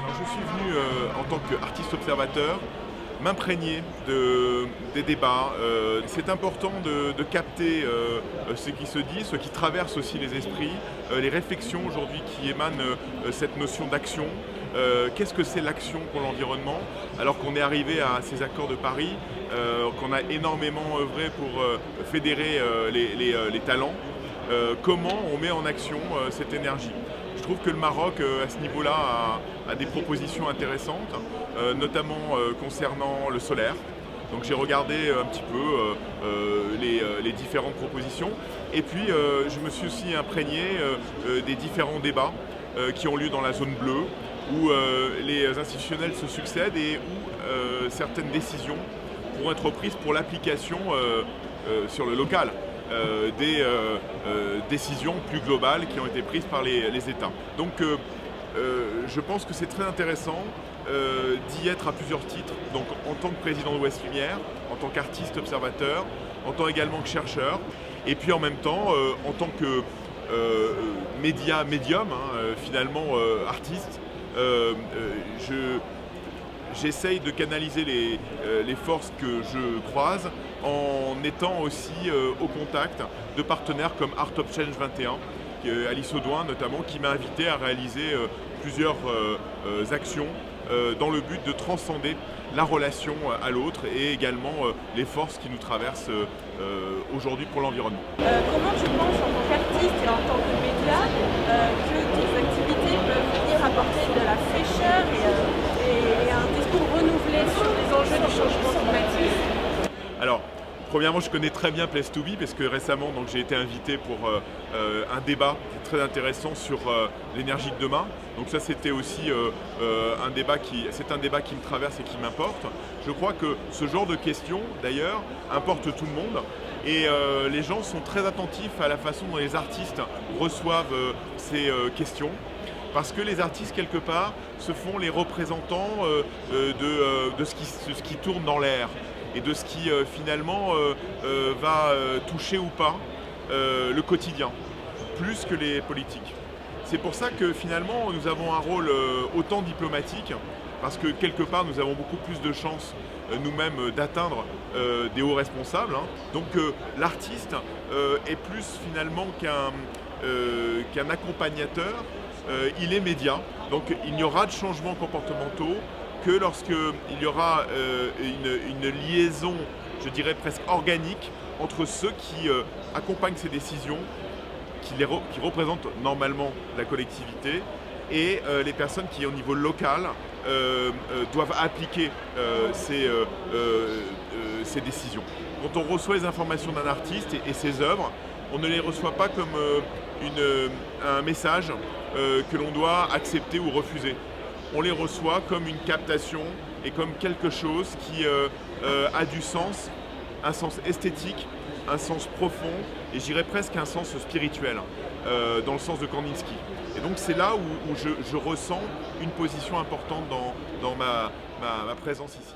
Je suis venu en tant qu'artiste observateur m'imprégner des débats. C'est important de capter ce qui se dit, ce qui traverse aussi les esprits, les réflexions aujourd'hui qui émanent cette notion d'action. Qu'est-ce que c'est l'action pour l'environnement? Alors qu'on est arrivé à ces accords de Paris, qu'on a énormément œuvré pour fédérer les talents, comment on met en action cette énergie? Je trouve que le Maroc, à ce niveau-là, a des propositions intéressantes, notamment concernant le solaire. Donc j'ai regardé un petit peu les différentes propositions. Et puis je me suis aussi imprégné des différents débats qui ont lieu dans la zone bleue, où les institutionnels se succèdent et où certaines décisions pourront être prises pour l'application sur le local. Des décisions plus globales qui ont été prises par les États. Donc je pense que c'est très intéressant d'y être à plusieurs titres, donc en tant que président de Ouest Lumière, en tant qu'artiste observateur, en tant également que chercheur, et puis en même temps en tant que médium, finalement artiste. J'essaye de canaliser les forces que je croise en étant aussi au contact de partenaires comme Art of Change 21, Alice Audouin notamment, qui m'a invité à réaliser plusieurs actions dans le but de transcender la relation à l'autre et également les forces qui nous traversent aujourd'hui pour l'environnement. Comment tu penses en tant qu'artiste et en tant que média que tes activités peuvent venir apporter de la fraîcheur et un discours renouvelé sur les enjeux du changement climatique? Alors, premièrement, je connais très bien Place to Be parce que récemment j'ai été invité pour un débat très intéressant sur l'énergie de demain. Donc ça c'était aussi un débat qui me traverse et qui m'importe. Je crois que ce genre de questions d'ailleurs importe tout le monde et les gens sont très attentifs à la façon dont les artistes reçoivent ces questions. Parce que les artistes, quelque part, se font les représentants de ce qui tourne dans l'air et de ce qui, finalement, va toucher ou pas le quotidien, plus que les politiques. C'est pour ça que, finalement, nous avons un rôle autant diplomatique, parce que, quelque part, nous avons beaucoup plus de chances, nous-mêmes, d'atteindre des hauts responsables. Donc, l'artiste est plus, finalement, qu'un accompagnateur. Il est média, donc il n'y aura de changements comportementaux que lorsqu'il y aura une liaison, je dirais presque organique, entre ceux qui accompagnent ces décisions, qui représentent normalement la collectivité, et les personnes qui, au niveau local, doivent appliquer ces décisions. Quand on reçoit les informations d'un artiste et ses œuvres, on ne les reçoit pas comme un message que l'on doit accepter ou refuser. On les reçoit comme une captation et comme quelque chose qui a du sens, un sens esthétique, un sens profond et je dirais presque un sens spirituel, dans le sens de Kandinsky. Et donc c'est là où je ressens une position importante dans ma présence ici.